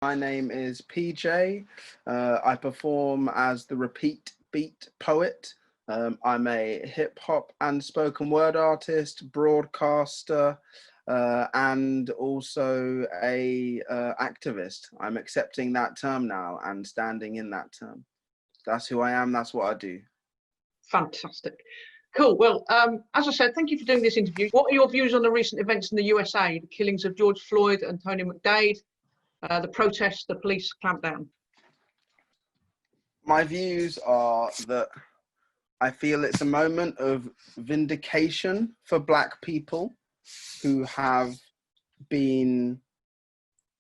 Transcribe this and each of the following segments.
My name is PJ. I perform as the Repeat Beat Poet. I'm a hip hop and spoken word artist, broadcaster, and also a activist. I'm accepting that term now and standing in that term. That's who I am. That's what I do. Fantastic. Cool. Well, as I said, thank you for doing this interview. What are your views on the recent events in the USA, the killings of George Floyd and Tony McDade, the protests, the police clampdown? My views are that I feel it's a moment of vindication for Black people who have been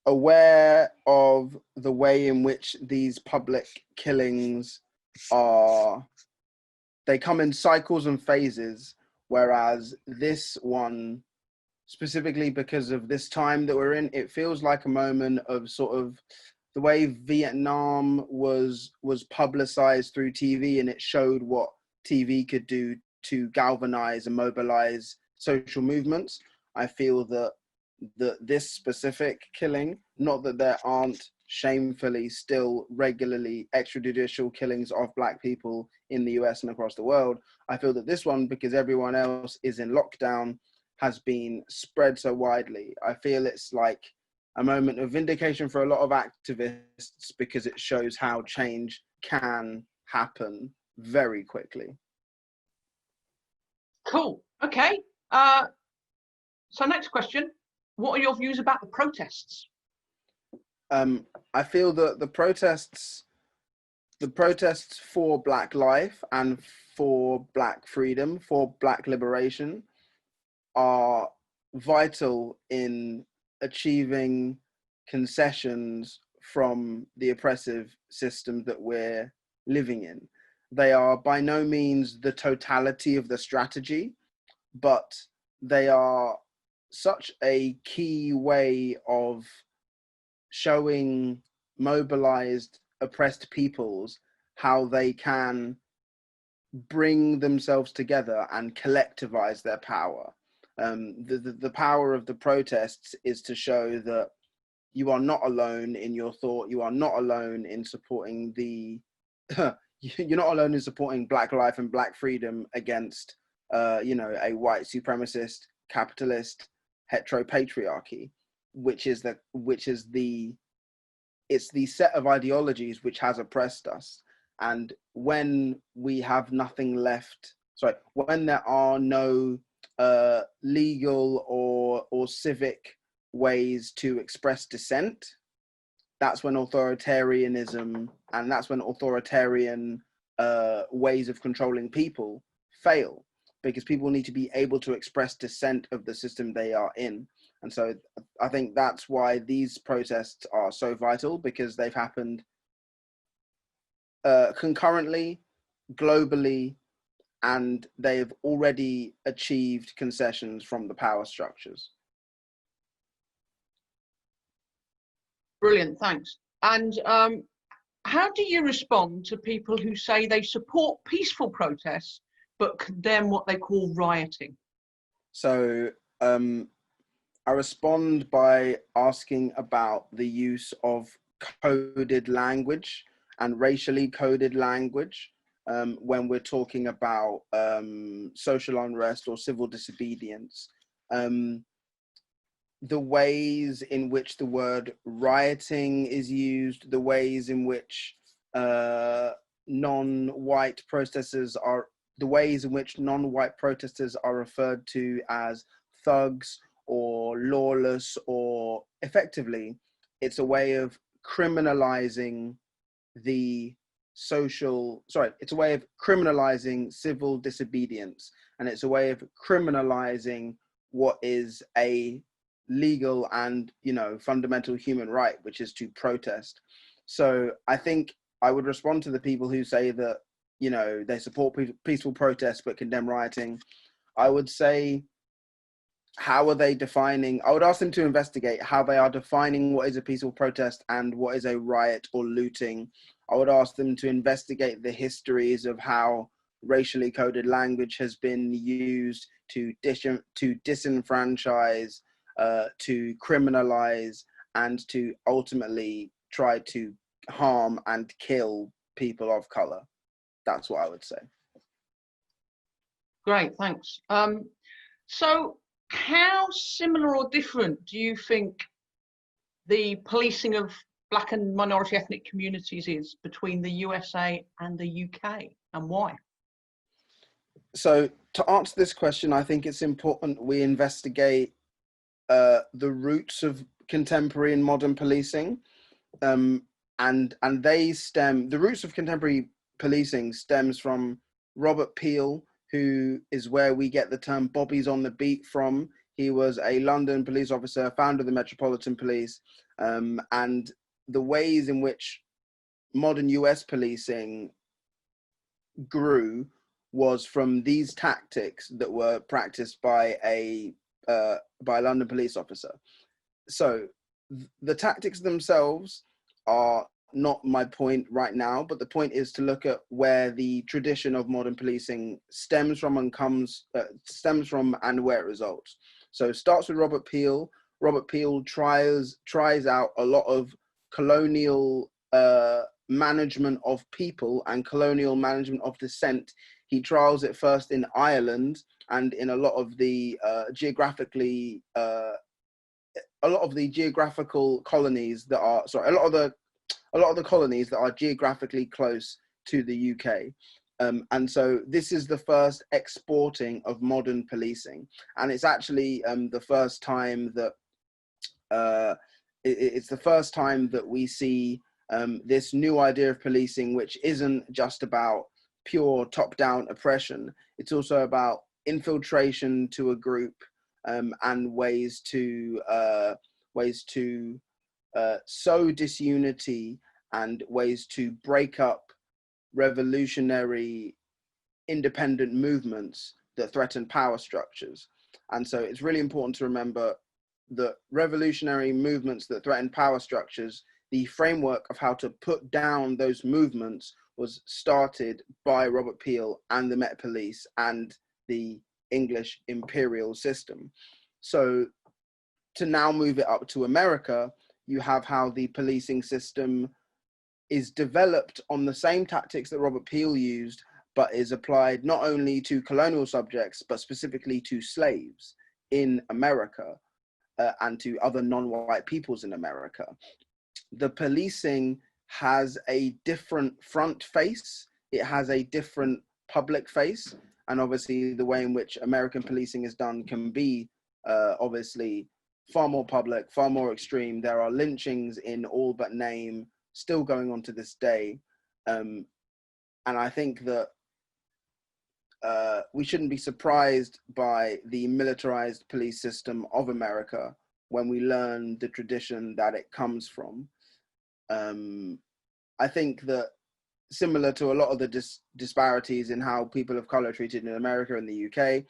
aware of the way in which these public killings they come in cycles and phases, whereas this one, specifically because of this time that we're in, it feels like a moment of sort of the way Vietnam was publicized through TV, and it showed what TV could do to galvanize and mobilize social movements. I feel that this specific killing, not that there aren't shamefully still regularly extrajudicial killings of Black people in the US and across the world, I feel that this one, because everyone else is in lockdown, has been spread so widely. I feel it's like a moment of vindication for a lot of activists because it shows how change can happen very quickly. Cool. Okay. So next question. What are your views about the protests? I feel that the protests for Black life and for Black freedom, for Black liberation, are vital in achieving concessions from the oppressive system that we're living in. They are by no means the totality of the strategy, but they are such a key way of showing mobilized, oppressed peoples how they can bring themselves together and collectivize their power. The power of the protests is to show that you are not alone in your thought. You are not alone in supporting you're not alone in supporting Black life and Black freedom against, a white supremacist, capitalist, heteropatriarchy, it's the set of ideologies which has oppressed us. And when we have nothing left, when there are no legal or civic ways to express dissent, that's when authoritarianism and that's when authoritarian ways of controlling people fail, because people need to be able to express dissent of the system they are in. And so I think that's why these protests are so vital, because they've happened concurrently, globally, and they've already achieved concessions from the power structures. Brilliant, thanks. And how do you respond to people who say they support peaceful protests but condemn what they call rioting? So I respond by asking about the use of coded language and racially coded language when we're talking about social unrest or civil disobedience. The ways in which the word rioting is used, the ways in which non-white protesters are referred to as thugs or lawless, or effectively, it's a way of criminalizing civil disobedience, and it's a way of criminalizing what is a legal and fundamental human right, which is to protest. So I think I would respond to the people who say that they support peaceful protests but condemn rioting. I would say, how are they defining? I would ask them to investigate how they are defining what is a peaceful protest and what is a riot or looting. I would ask them to investigate the histories of how racially coded language has been used to disenfranchise, to criminalize, and to ultimately try to harm and kill people of color. That's what I would say. Great, thanks. So how similar or different do you think the policing of Black and minority ethnic communities is between the USA and the UK, and why? So to answer this question, I think it's important we investigate the roots of contemporary and modern policing, and the roots of contemporary policing stems from Robert Peel, who is where we get the term Bobby's on the beat from. He was a London police officer, founder of the Metropolitan Police, and the ways in which modern US policing grew was from these tactics that were practiced by a London police officer. So the tactics themselves are not my point right now, but the point is to look at where the tradition of modern policing stems from and where it results. So it starts with Robert Peel. Robert Peel tries out a lot of colonial management of people and colonial management of dissent. He trials it first in Ireland and in a lot of the geographical colonies that are a lot of the colonies that are geographically close to the UK. And so this is the first exporting of modern policing, and it's actually the first time that we see this new idea of policing, which isn't just about pure top-down oppression. It's also about infiltration to a group, and ways to sow disunity and ways to break up revolutionary independent movements that threaten power structures. And so it's really important to remember that revolutionary movements that threaten power structures, the framework of how to put down those movements was started by Robert Peel and the Met Police and the English imperial system. So to now move it up to America, you have how the policing system is developed on the same tactics that Robert Peel used, but is applied not only to colonial subjects, but specifically to slaves in America, and to other non-white peoples in America. The policing has a different front face. It has a different public face. And obviously the way in which American policing is done can be obviously far more public, far more extreme. There are lynchings in all but name still going on to this day. And I think that we shouldn't be surprised by the militarized police system of America when we learn the tradition that it comes from. I think that similar to a lot of the disparities in how people of color are treated in America and the UK,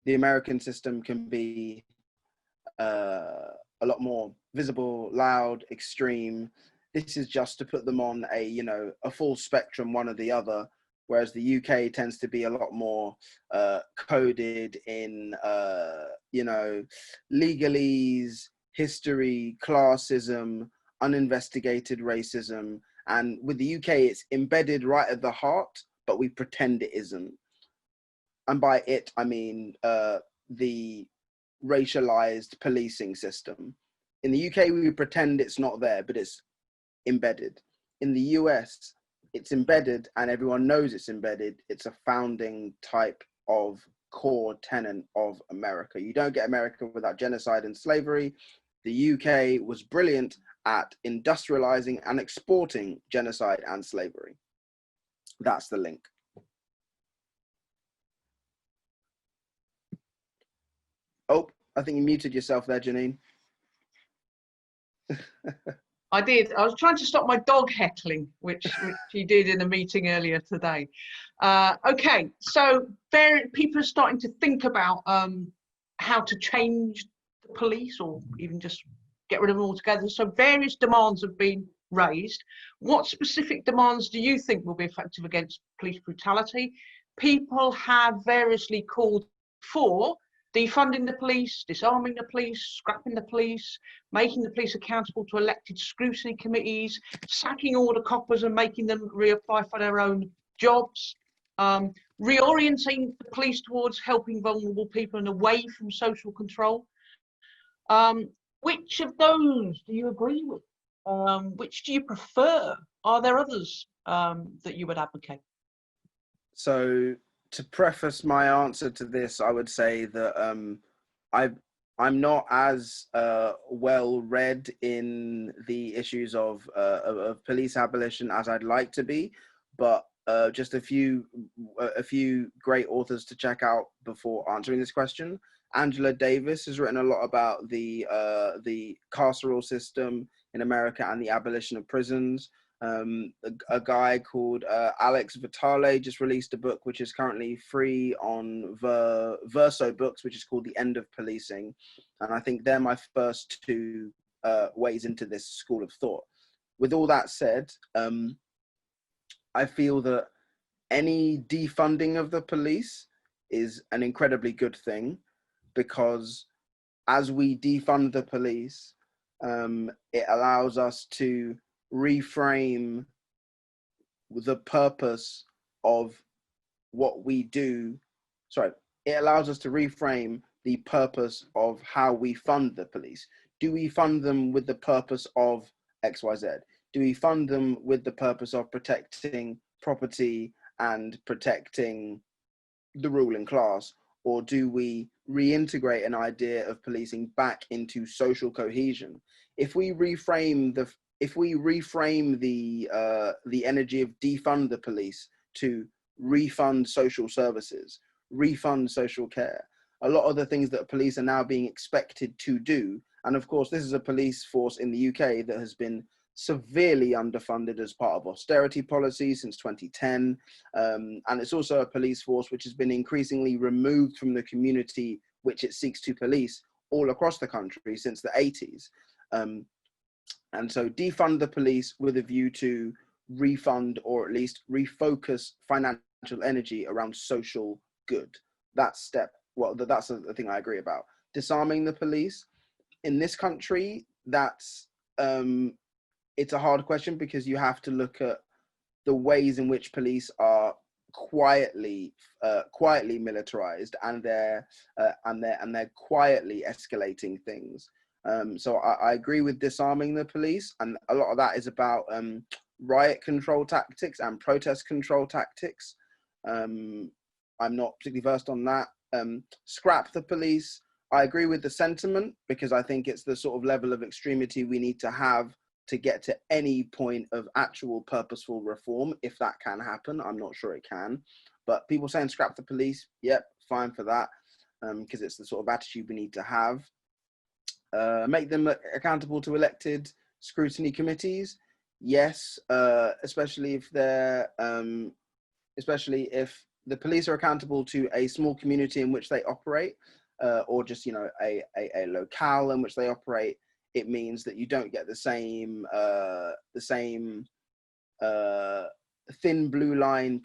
the American system can be a lot more visible, loud, extreme. This is just to put them on a full spectrum, one or the other, whereas the UK tends to be a lot more coded in, legalese, history, classism, uninvestigated racism. And with the UK, it's embedded right at the heart, but we pretend it isn't. And by it, I mean the racialized policing system. In the UK, we pretend it's not there, but it's embedded. In the US, it's embedded and everyone knows it's embedded. It's a founding type of core tenet of America. You don't get America without genocide and slavery. The UK was brilliant at industrializing and exporting genocide and slavery. That's the link. Oh, I think you muted yourself there, Janine. I did. I was trying to stop my dog heckling, which he did in a meeting earlier today. Okay, so people are starting to think about how to change the police or even just get rid of them altogether. So various demands have been raised. What specific demands do you think will be effective against police brutality? People have variously called for defunding the police, disarming the police, scrapping the police, making the police accountable to elected scrutiny committees, sacking all the coppers and making them reapply for their own jobs, reorienting the police towards helping vulnerable people and away from social control. Which of those do you agree with? Which do you prefer? Are there others that you would advocate? So to preface my answer to this, I would say that I'm not as well read in the issues of police abolition as I'd like to be, but just a few great authors to check out before answering this question. Angela Davis has written a lot about the carceral system in America and the abolition of prisons. A guy called Alex Vitale just released a book which is currently free on Verso Books, which is called The End of Policing. And I think they're my first two ways into this school of thought. With all that said, I feel that any defunding of the police is an incredibly good thing, because as we defund the police, it allows us to reframe the purpose of what we do. Sorry, it allows us to reframe the purpose of how we fund the police. Do we fund them with the purpose of XYZ? Do we fund them with the purpose of protecting property and protecting the ruling class? Or do we reintegrate an idea of policing back into social cohesion? If we reframe the energy of defund the police to refund social services, refund social care, a lot of the things that police are now being expected to do, and of course this is a police force in the UK that has been severely underfunded as part of austerity policy since 2010. And it's also a police force which has been increasingly removed from the community which it seeks to police all across the country since the 80s. And so defund the police with a view to refund, or at least refocus financial energy around social good. That's the thing I agree about. Disarming the police in this country, it's a hard question, because you have to look at the ways in which police are quietly militarized, and they're quietly escalating things. So I agree with disarming the police, and a lot of that is about riot control tactics and protest control tactics. I'm not particularly versed on that. Scrap the police, I agree with the sentiment, because I think it's the sort of level of extremity we need to have to get to any point of actual purposeful reform, if that can happen. I'm not sure it can, but people saying scrap the police, yep, fine for that, because it's the sort of attitude we need to have. Make them accountable to elected scrutiny committees, yes, especially if the police are accountable to a small community in which they operate, or just a locale in which they operate. It means that you don't get the same thin blue line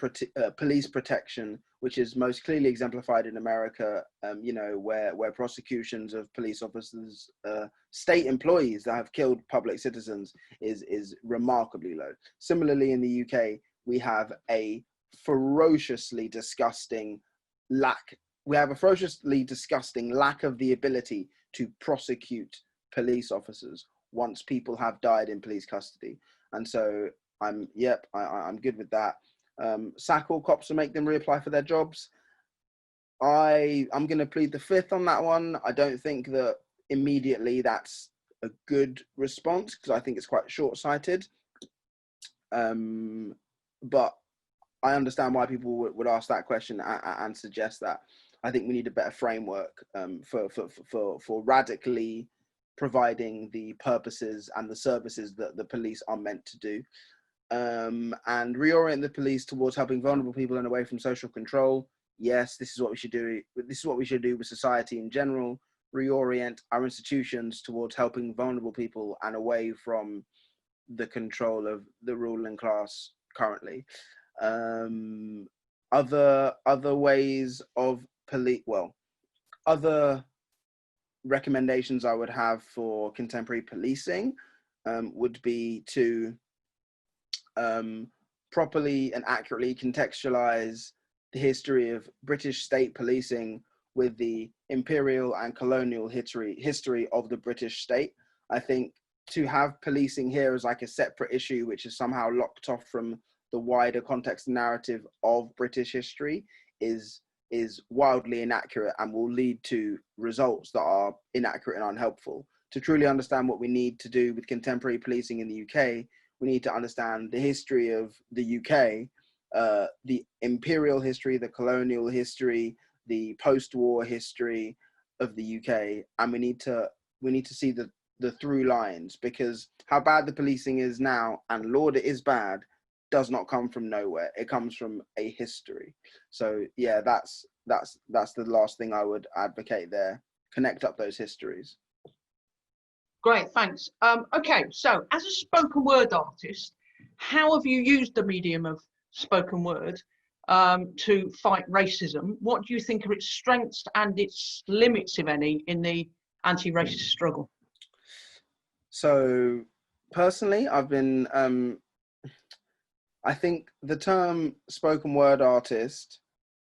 police protection, which is most clearly exemplified in America, where prosecutions of police officers, state employees that have killed public citizens is remarkably low. Similarly, in the UK, we have a ferociously disgusting lack of the ability to prosecute police officers once people have died in police custody. And so I'm good with that. Sack all cops and make them reapply for their jobs. I'm going to plead the fifth on that one. I don't think that immediately that's a good response, because I think it's quite short-sighted. But I understand why people would ask that question and suggest that. I think we need a better framework for radically providing the purposes and the services that the police are meant to do, and reorient the police towards helping vulnerable people and away from social control. Yes, this is what we should do. This is what we should do with society in general. Reorient our institutions towards helping vulnerable people and away from the control of the ruling class currently. Other ways of Other recommendations I would have for contemporary policing would be to properly and accurately contextualize the history of British state policing with the imperial and colonial history of the British state. I think to have policing here as like a separate issue, which is somehow locked off from the wider context and narrative of British history, is wildly inaccurate and will lead to results that are inaccurate and unhelpful. To truly understand what we need to do with contemporary policing in the UK, we need to understand the history of the UK, the imperial history, the colonial history, the post-war history of the UK, and we need to see the through lines, because how bad the policing is now, and Lord, it is bad, does not come from nowhere. It comes from a history. So yeah, that's the last thing I would advocate there. Connect up those histories. Great, thanks. Okay, so as a spoken word artist, how have you used the medium of spoken word to fight racism? What do you think are its strengths and its limits, if any, in the anti-racist struggle? So personally, I've been, I think the term spoken word artist,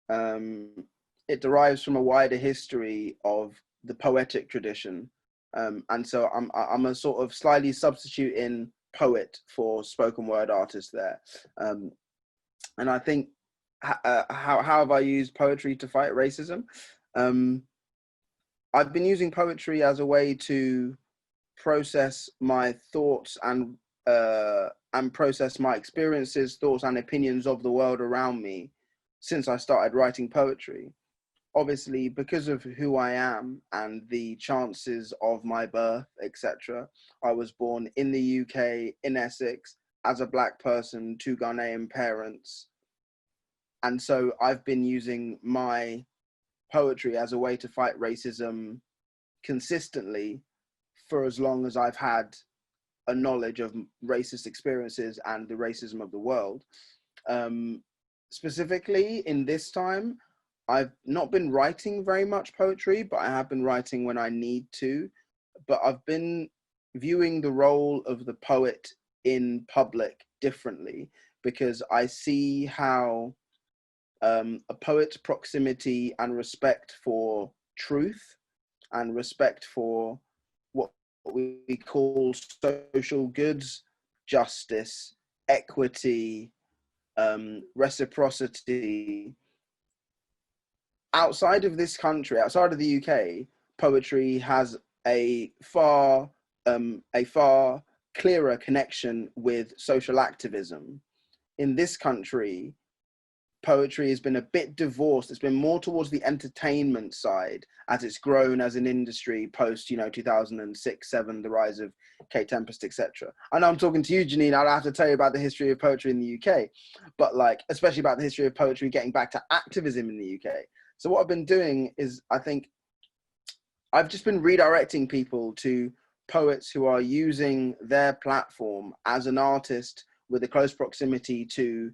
it derives from a wider history of the poetic tradition. And so I'm a sort of slightly substituting poet for spoken word artist there. And I think, how have I used poetry to fight racism? I've been using poetry as a way to process my thoughts and process my experiences, thoughts and opinions of the world around me since I started writing poetry. Obviously, because of who I am and the chances of my birth, etc., I was born in the UK, in Essex, as a Black person to Ghanaian parents. And so I've been using my poetry as a way to fight racism consistently for as long as I've had a knowledge of racist experiences and the racism of the world. Specifically in this time, I've not been writing very much poetry, but I have been writing when I need to. But I've been viewing the role of the poet in public differently, because I see how a poet's proximity and respect for truth and respect for what we call social goods, justice, equity, reciprocity. Outside of this country, outside of the UK, poetry has a far clearer connection with social activism. In this country, poetry has been a bit divorced. It's been more towards the entertainment side as it's grown as an industry post, 2006, 7, the rise of Kate Tempest, etc. I know I'm talking to you, Janine. I'll have to tell you about the history of poetry in the UK, but especially about the history of poetry getting back to activism in the UK. So what I've been doing is, I think I've just been redirecting people to poets who are using their platform as an artist with a close proximity to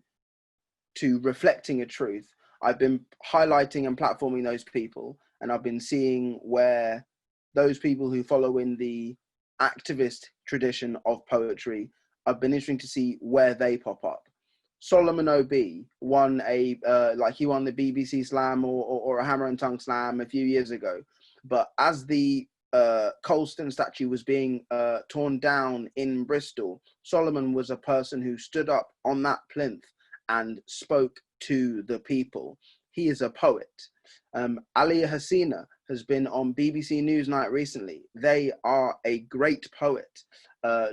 reflecting a truth. I've been highlighting and platforming those people, and I've been seeing where those people who follow in the activist tradition of poetry, I've been interesting to see where they pop up. Solomon O.B. won he won the BBC Slam or a Hammer and Tongue Slam a few years ago. But as the Colston statue was being torn down in Bristol, Solomon was a person who stood up on that plinth and spoke to the people. He is a poet. Alia Hasina has been on BBC Newsnight recently. They are a great poet.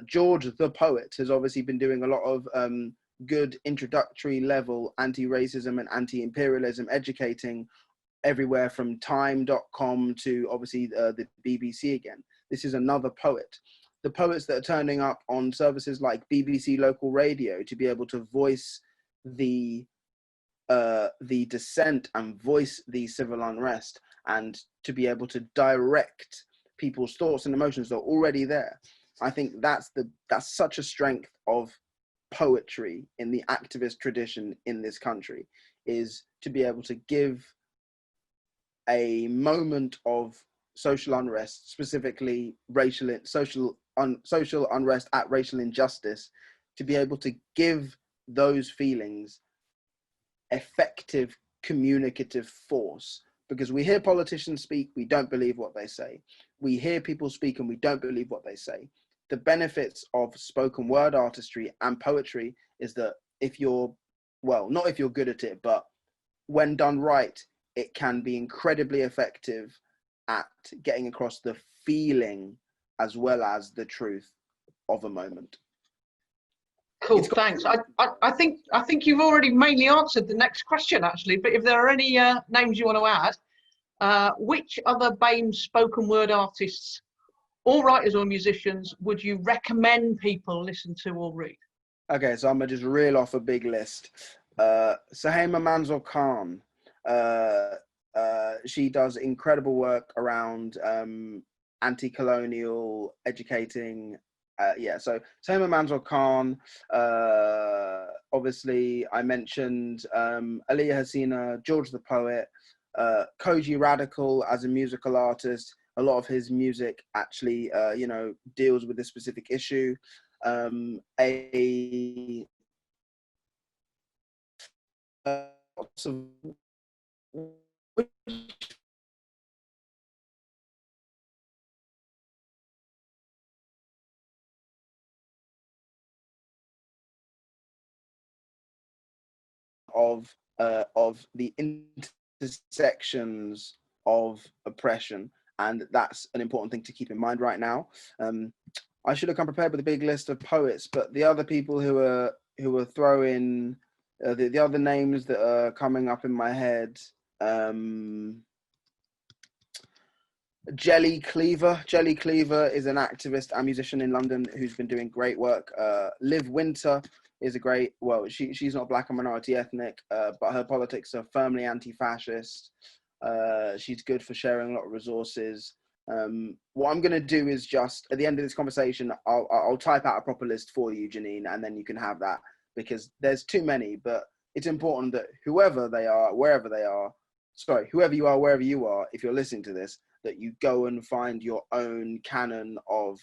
George the Poet has obviously been doing a lot of good introductory level anti-racism and anti-imperialism, educating everywhere from time.com to obviously the BBC again. This is another poet. The poets that are turning up on services like BBC Local Radio to be able to voice the dissent and voice the civil unrest, and to be able to direct people's thoughts and emotions that are already there. I think that's such a strength of poetry in the activist tradition in this country, is to be able to give a moment of social unrest, specifically social unrest at racial injustice, to be able to give those feelings effective communicative force. Because we hear politicians speak, we don't believe what they say. We hear people speak and we don't believe what they say. The benefits of spoken word artistry and poetry is that if you're, well, not if you're good at it, but when done right, it can be incredibly effective at getting across the feeling as well as the truth of a moment. Cool, thanks. I think you've already mainly answered the next question, actually, but if there are any names you want to add, which other BAME spoken word artists or writers or musicians would you recommend people listen to or read? Okay, so I'm going to just reel off a big list. Sahema Manzoor Khan, she does incredible work around anti-colonial educating. So Sahema Manzoor Khan, obviously I mentioned Aliyah Hasina, George the Poet, Koji Radical as a musical artist. A lot of his music actually, deals with this specific issue. Of the intersections of oppression, and that's an important thing to keep in mind right now. I should have come prepared with a big list of poets, but the other people who are throwing the other names that are coming up in my head, Jelly Cleaver. Jelly Cleaver is an activist and musician in London who's been doing great work. Liv Winter is a great, well, she's not black and minority ethnic, but her politics are firmly anti-fascist. She's good for sharing a lot of resources. What I'm going to do is just, at the end of this conversation, I'll type out a proper list for you, Janine, and then you can have that, because there's too many, but it's important that whoever you are, wherever you are, if you're listening to this, that you go and find your own canon of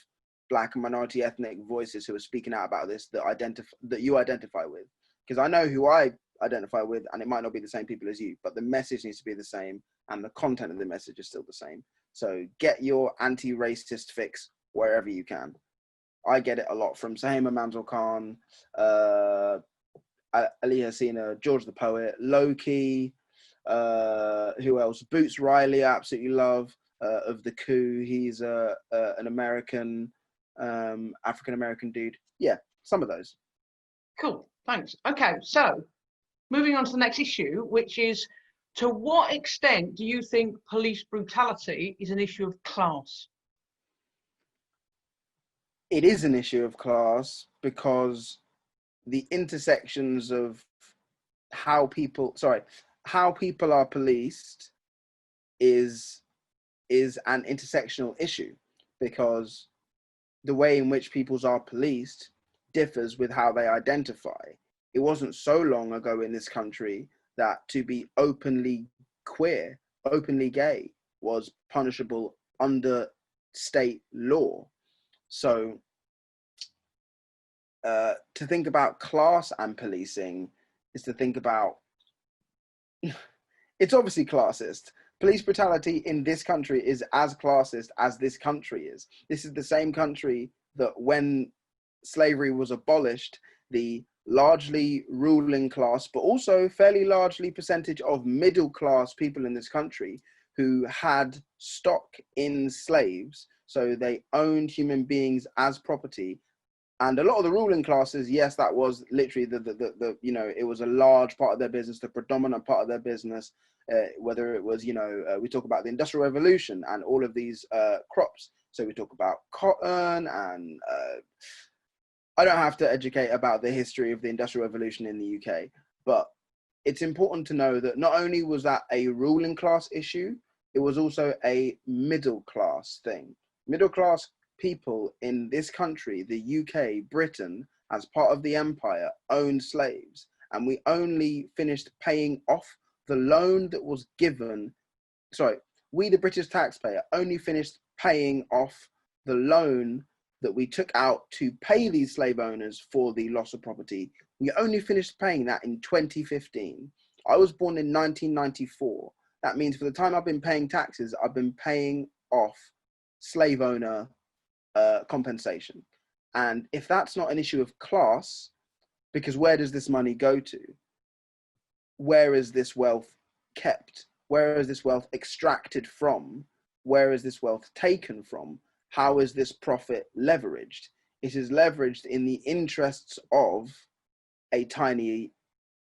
black and minority ethnic voices who are speaking out about this that you identify with. Because I know who I identify with, and it might not be the same people as you, but the message needs to be the same, and the content of the message is still the same. So get your anti-racist fix wherever you can. I get it a lot from Sahema Manzoor Khan, Ali Hasina, George the Poet, Loki, who else? Boots Riley, I absolutely love, of The Coup. He's an American, African-American dude. Yeah, some of those. Cool, thanks. Okay, so moving on to the next issue, which is, to what extent do you think police brutality is an issue of class? It is an issue of class, because the intersections of how people are policed is an intersectional issue, because the way in which peoples are policed differs with how they identify. It wasn't so long ago in this country that to be openly queer, openly gay, was punishable under state law. So to think about class and policing is to think about, it's obviously classist. Police brutality in this country is as classist as this country is. This is the same country that when slavery was abolished, the largely ruling class, but also fairly largely percentage of middle class people in this country who had stock in slaves, so they owned human beings as property. And a lot of the ruling classes, yes, that was literally the it was a large part of their business, the predominant part of their business, whether it was, we talk about the Industrial Revolution and all of these crops. So we talk about cotton, and I don't have to educate about the history of the Industrial Revolution in the UK, but it's important to know that not only was that a ruling class issue, it was also a middle class thing. Middle class people in this country, the UK, Britain, as part of the empire, owned slaves. And we only finished paying off the loan that was given we the British taxpayer only finished paying off the loan that we took out to pay these slave owners for the loss of property. We only finished paying that in 2015. I was born in 1994. That means for the time I've been paying taxes, I've been paying off slave owner compensation. And if that's not an issue of class, because where does this money go to? Where is this wealth kept? Where is this wealth extracted from? Where is this wealth taken from? How is this profit leveraged? It is leveraged in the interests of a tiny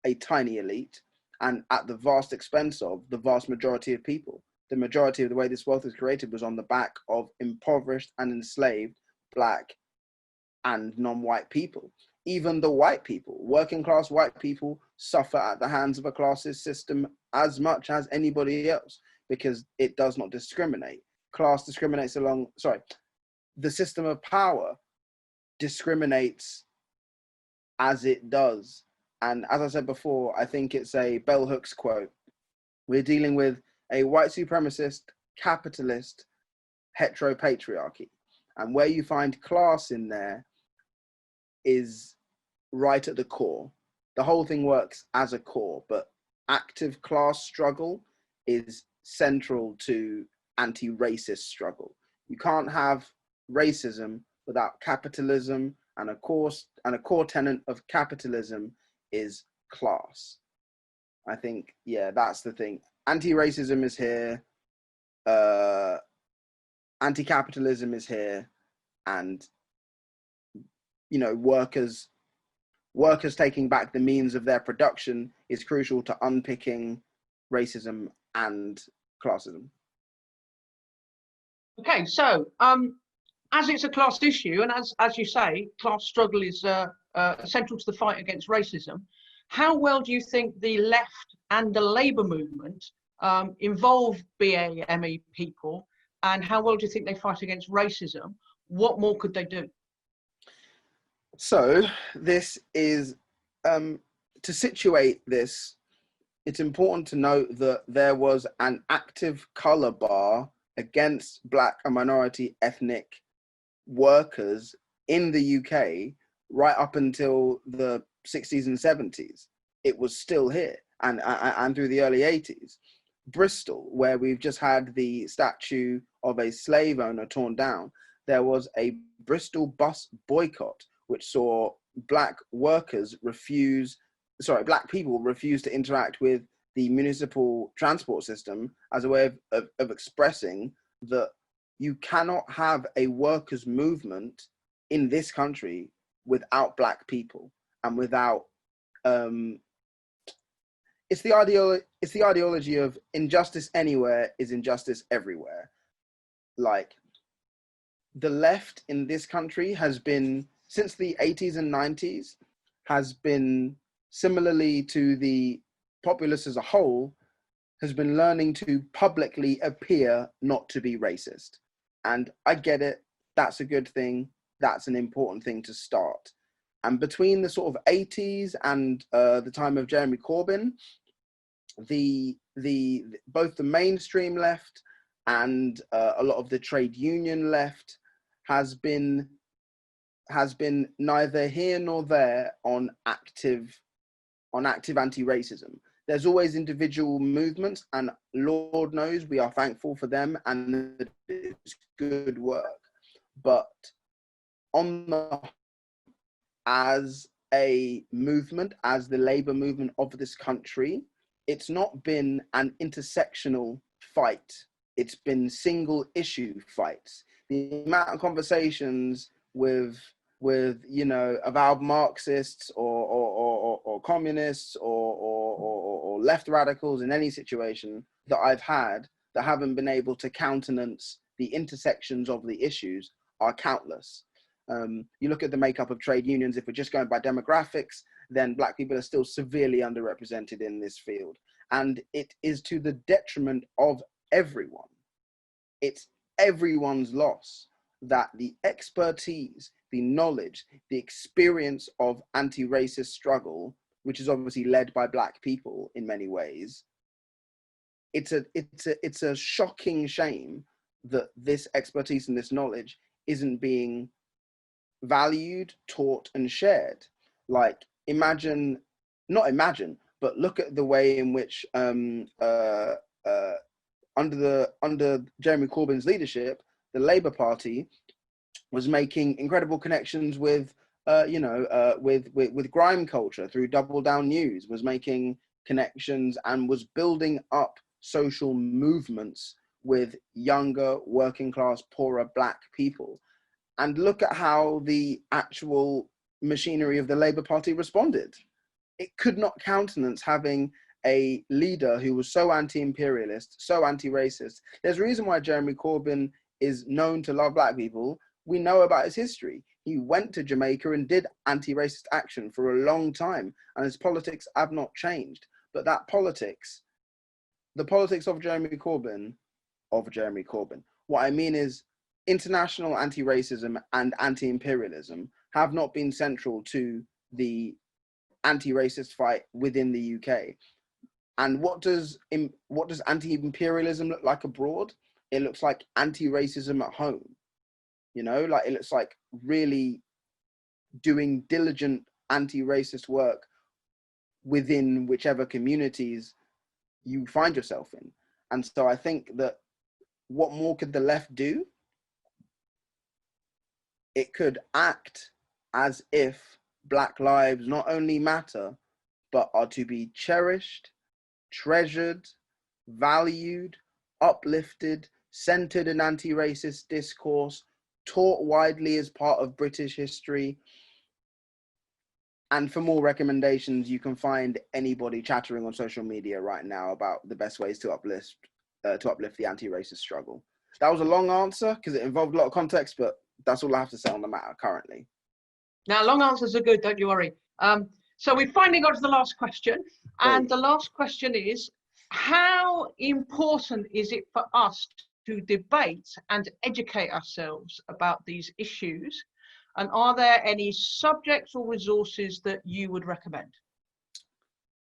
elite, and at the vast expense of the vast majority of people. The majority of the way this wealth is created was on the back of impoverished and enslaved Black and non-white people. Even the white people, working class white people, suffer at the hands of a classist system as much as anybody else, because it does not discriminate. Class discriminates the system of power discriminates as it does. And as I said before, I think it's a bell hooks quote. We're dealing with a white supremacist, capitalist, heteropatriarchy. And where you find class in there is right at the core. The whole thing works as a core, but active class struggle is central to anti-racist struggle. You can't have racism without capitalism, and a core tenet of capitalism is class. I think, yeah, that's the thing. Anti-racism is here, anti-capitalism is here, and workers taking back the means of their production is crucial to unpicking racism and classism. Okay, so as it's a class issue, and as you say, class struggle is central to the fight against racism, how well do you think the left and the Labour movement involve BAME people, and how well do you think they fight against racism? What more could they do? So this is, to situate this, it's important to note that there was an active colour bar against Black and minority ethnic workers in the UK right up until the 60s and 70s. It was still here, and through the early 80s. Bristol, where we've just had the statue of a slave owner torn down, there was a Bristol bus boycott, which saw Black people refuse to interact with the municipal transport system as a way of expressing that you cannot have a workers' movement in this country without Black people and without it's the ideology of injustice anywhere is injustice everywhere. Like, the left in this country has been, since the 80s and 90s, has been, similarly to the populace as a whole, has been learning to publicly appear not to be racist. And I get it, that's a good thing, that's an important thing to start. And between the sort of 80s and the time of Jeremy Corbyn, both the mainstream left and a lot of the trade union left has been neither here nor there on active anti-racism. There's always individual movements, and Lord knows we are thankful for them, and it's good work. But as a movement, as the Labour movement of this country, it's not been an intersectional fight. It's been single issue fights. The amount of conversations with avowed Marxists or communists or left radicals in any situation that I've had that haven't been able to countenance the intersections of the issues are countless. You look at the makeup of trade unions, if we're just going by demographics, then Black people are still severely underrepresented in this field. And it is to the detriment of everyone. It's everyone's loss that the expertise, the knowledge, the experience of anti-racist struggle, which is obviously led by Black people in many ways, it's a shocking shame that this expertise and this knowledge isn't being valued, taught, and shared. Like, not imagine, but look at the way in which under Jeremy Corbyn's leadership, the Labour Party was making incredible connections with with grime culture through Double Down News, was making connections and was building up social movements with younger, working class, poorer Black people. And look at how the actual machinery of the Labour Party responded. It could not countenance having a leader who was so anti-imperialist, so anti-racist. There's a reason why Jeremy Corbyn is known to love Black people. We know about his history. He went to Jamaica and did anti-racist action for a long time, and his politics have not changed. But that politics, the politics of Jeremy Corbyn, what I mean is international anti-racism and anti-imperialism have not been central to the anti-racist fight within the UK. And what does anti-imperialism look like abroad? It looks like anti-racism at home. You know, like, it looks like really doing diligent anti-racist work within whichever communities you find yourself in. And so I think that what more could the left do? It could act as if Black lives not only matter, but are to be cherished, treasured, valued, uplifted, centered in anti-racist discourse, taught widely as part of British history. And for more recommendations, you can find anybody chattering on social media right now about the best ways to uplift the anti-racist struggle. That was a long answer because it involved a lot of context, but that's all I have to say on the matter currently. Now, long answers are good, don't you worry. So we've finally got to the last question. And the last question is, how important is it for us to debate and educate ourselves about these issues? And are there any subjects or resources that you would recommend?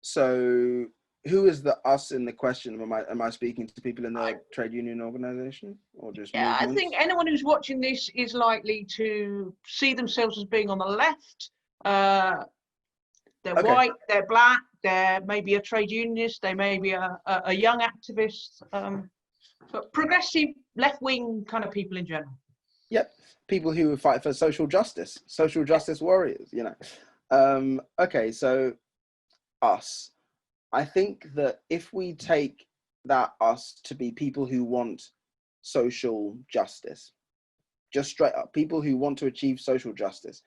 So who is the us in the question? Am I speaking to people in the trade union organization or just movements? I think anyone who's watching this is likely to see themselves as being on the left. They're white, they're Black, they're maybe a trade unionist, they may be a young activist, but progressive left-wing kind of people in general. Yep, people who fight for social justice warriors, you know. Okay, so us. I think that if we take that us to be people who want social justice, just straight up, people who want to achieve social justice,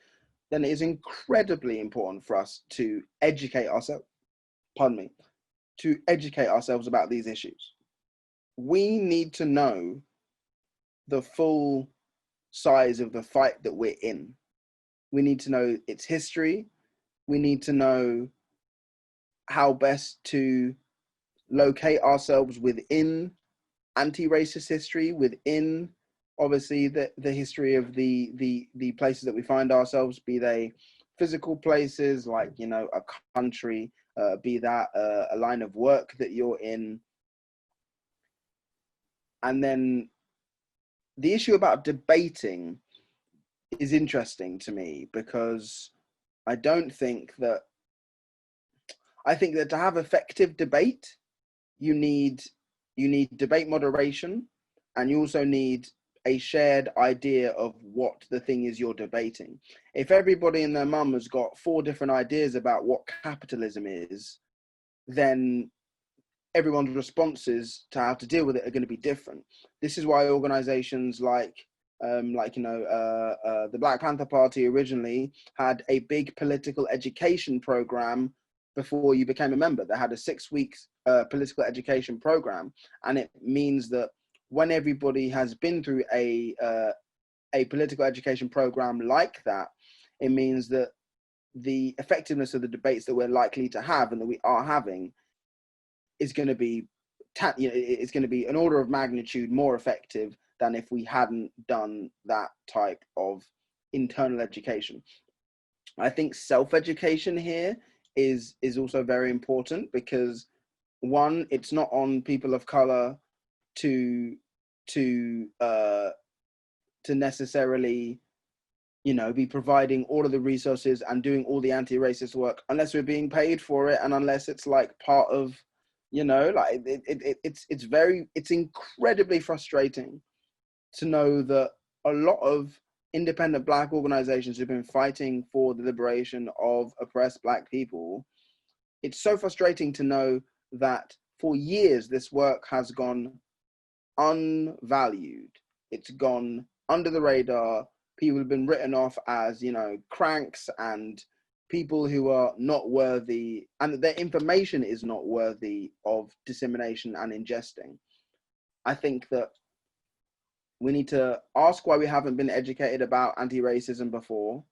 then it is incredibly important for us to educate ourselves, to educate ourselves about these issues. We need to know the full size of the fight that we're in. We need to know its history. We need to know how best to locate ourselves within anti-racist history, within obviously the history of the places that we find ourselves, be they physical places like, you know, a country, be that a line of work that you're in. And then the issue about debating is interesting to me because I think that to have effective debate, you need debate moderation, and you also need a shared idea of what the thing is you're debating. If everybody and their mum has got 4 different ideas about what capitalism is, then everyone's responses to how to deal with it are going to be different. This is why organizations like the Black Panther Party originally had a big political education program before you became a member. They had a 6-week political education program, and it means that when everybody has been through a political education program like that, it means that the effectiveness of the debates that we're likely to have and that we are having is going to be, it's going to be an order of magnitude more effective than if we hadn't done that type of internal education. I think self-education here is also very important, because one, it's not on people of color to necessarily, you know, be providing all of the resources and doing all the anti-racist work unless we're being paid for it, and unless it's like part of, you know, like it's incredibly frustrating to know that a lot of independent Black organizations who've been fighting for the liberation of oppressed Black people, it's so frustrating to know that for years this work has gone unvalued. It's gone under the radar. People have been written off as, you know, cranks and people who are not worthy, and their information is not worthy of dissemination and ingesting. I think that we need to ask why we haven't been educated about anti-racism before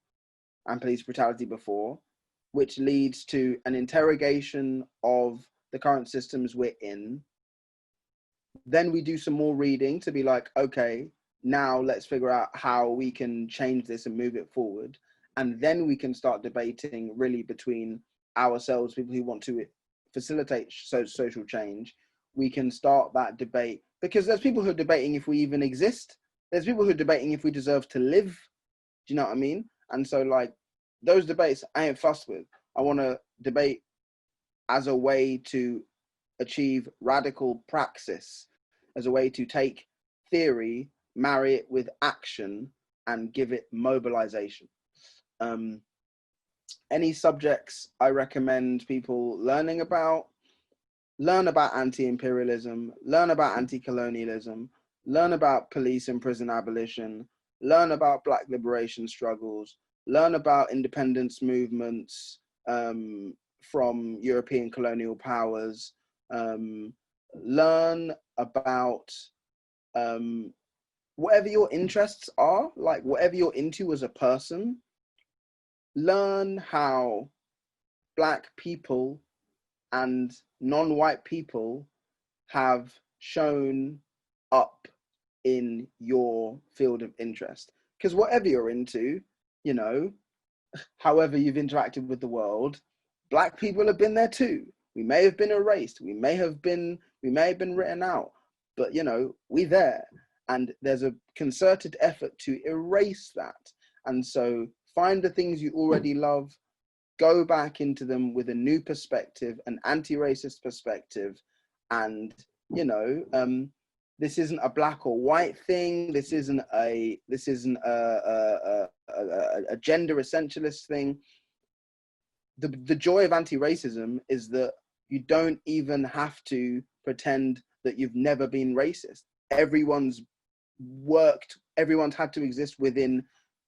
and police brutality before, which leads to an interrogation of the current systems we're in. Then we do some more reading to be like, okay, now let's figure out how we can change this and move it forward. And then we can start debating really between ourselves, people who want to facilitate social change. We can start that debate, because there's people who are debating if we even exist. There's people who are debating if we deserve to live. Do you know what I mean? And so like those debates I ain't fussed with. I want to debate as a way to achieve radical praxis, as a way to take theory, marry it with action, and give it mobilization. Any subjects I recommend people learning about: learn about anti-imperialism, learn about anti-colonialism, learn about police and prison abolition, learn about Black liberation struggles, learn about independence movements from European colonial powers, learn about whatever your interests are, like whatever you're into as a person. Learn how Black people and non-white people have shown up in your field of interest. Because whatever you're into, you know, however you've interacted with the world, Black people have been there too. We may have been erased, we may have been written out, but you know, we're there. And there's a concerted effort to erase that. And so find the things you already love, go back into them with a new perspective, an anti-racist perspective. And, you know, this isn't a Black or white thing. This isn't a gender essentialist thing. The joy of anti-racism is that you don't even have to pretend that you've never been racist. Everyone's had to exist within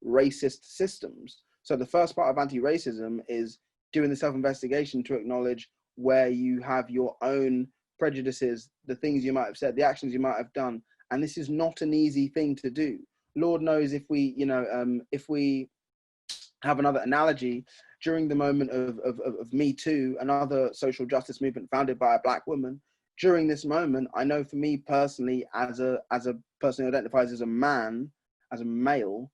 racist systems. So the first part of anti-racism is doing the self-investigation to acknowledge where you have your own prejudices, the things you might have said, the actions you might have done. And this is not an easy thing to do. Lord knows if we, you know, if we have another analogy, during the moment of Me Too, another social justice movement founded by a Black woman, during this moment, I know for me personally, as a person who identifies as a man, as a male,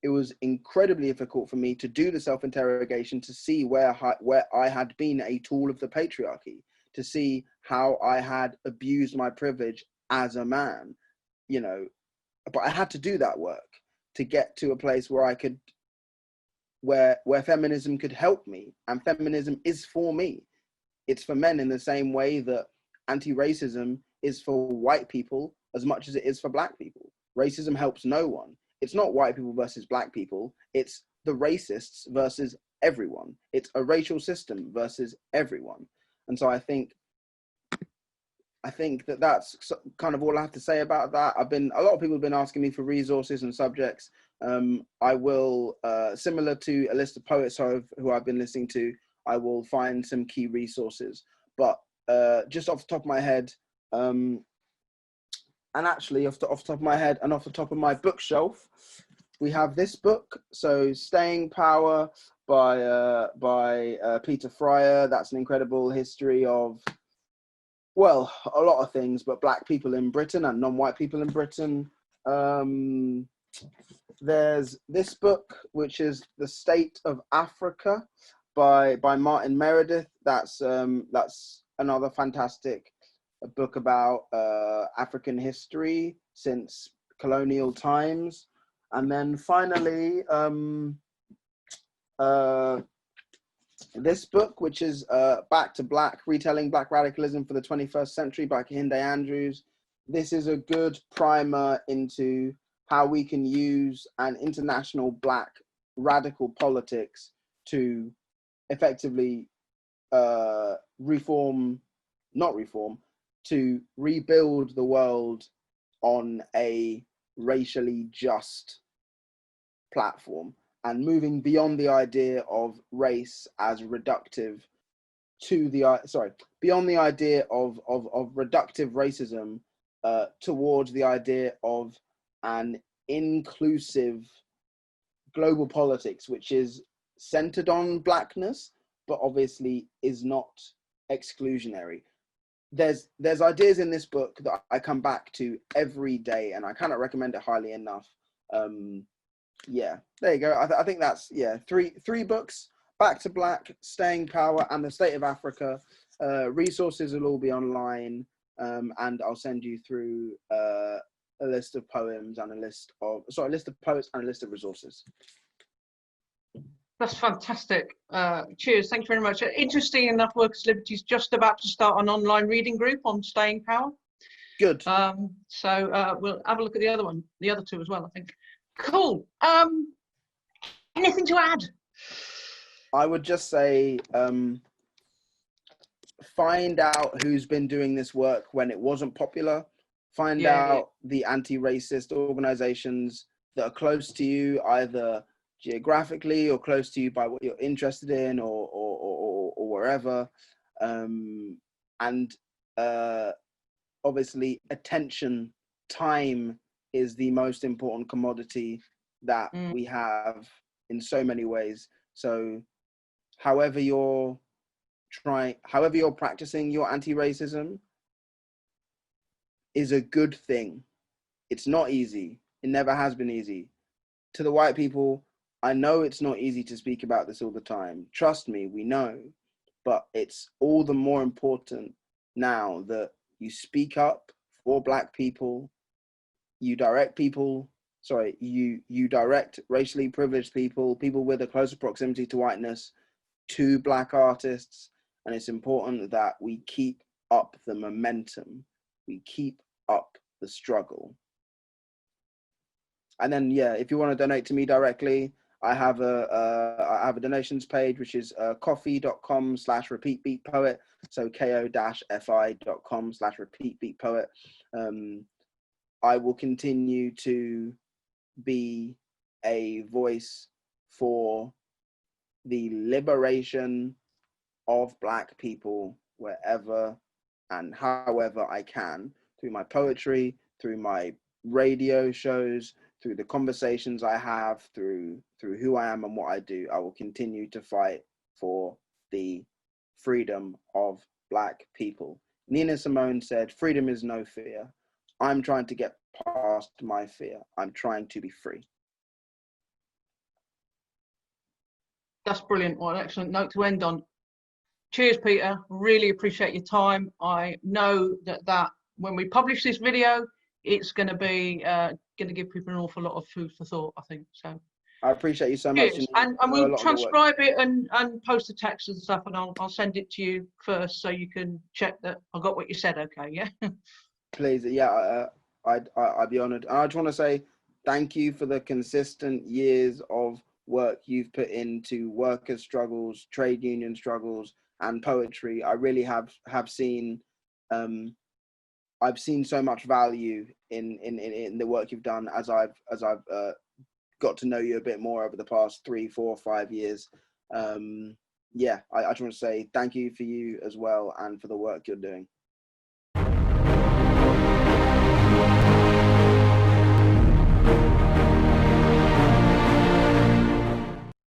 it was incredibly difficult for me to do the self-interrogation, to see where I had been a tool of the patriarchy, to see how I had abused my privilege as a man, you know. But I had to do that work to get to a place where I could, where feminism could help me. And feminism is for me. It's for men in the same way that anti-racism is for white people as much as it is for Black people. Racism helps no one. It's not white people versus Black people. It's the racists versus everyone. It's a racial system versus everyone. And so I think that that's kind of all I have to say about that. A lot of people have been asking me for resources and subjects. I will, similar to a list of poets who I've been listening to, I will find some key resources. But just off the top of my head, and actually off the top of my head and off the top of my bookshelf, we have this book. So Staying Power by Peter Fryer. That's an incredible history of, well, a lot of things, but Black people in Britain and non-white people in Britain. There's this book, which is The State of Africa by Martin Meredith. That's another fantastic book about African history since colonial times. And then finally, this book, which is Back to Black, Retelling Black Radicalism for the 21st Century by Kehinde Andrews. This is a good primer into how we can use an international Black radical politics to effectively to rebuild the world on a racially just platform, and moving beyond the idea of race as reductive to beyond the idea of reductive racism towards the idea of an inclusive global politics, which is centered on Blackness, but obviously is not exclusionary. There's ideas in this book that I come back to every day, and I cannot recommend it highly enough. Yeah, there you go. I think that's, yeah, three books: Back to Black, Staying Power, and The State of Africa. Resources will all be online, and I'll send you through a list of poems and a list of poets and a list of resources. That's fantastic. Cheers. Thank you very much. Interesting enough, Workers' Liberty is just about to start an online reading group on staying power. Good. So we'll have a look at the other two as well, I think. Cool. Anything to add? I would just say, find out who's been doing this work when it wasn't popular. Find out the anti-racist organizations that are close to you, either geographically or close to you by what you're interested in, or wherever. And obviously, attention, time is the most important commodity that we have in so many ways. So however you're practicing your anti-racism is a good thing. It's not easy. It never has been easy. To the white people, I know it's not easy to speak about this all the time. Trust me, we know. But it's all the more important now that you speak up for Black people. You direct racially privileged people with a closer proximity to whiteness, to Black artists. And it's important that we keep up the momentum. We keep up the struggle. And then, yeah, if you want to donate to me directly, I have a donations page, which is coffee.com/repeatbeatpoet. So ko-fi.com/repeatbeatpoet. I will continue to be a voice for the liberation of Black people wherever and however I can, through my poetry, through my radio shows, through the conversations I have, through who I am and what I do. I will continue to fight for the freedom of Black people. Nina Simone said, "Freedom is no fear." I'm trying to get past my fear. I'm trying to be free. That's brilliant. Well, an excellent note to end on. Cheers, Peter. Really appreciate your time. I know that when we publish this video, it's going to be going to give people an awful lot of food for thought, I think. So I appreciate you so much. And we'll transcribe it and post the text and stuff, and I'll send it to you first so you can check that I got what you said. Okay, yeah. Please, yeah, I'd be honoured. And I just want to say thank you for the consistent years of work you've put into workers' struggles, trade union struggles, and poetry. I really have seen. I've seen so much value in the work you've done as I've got to know you a bit more over the past 3, 4, 5 years. Yeah, I just want to say thank you for you as well and for the work you're doing.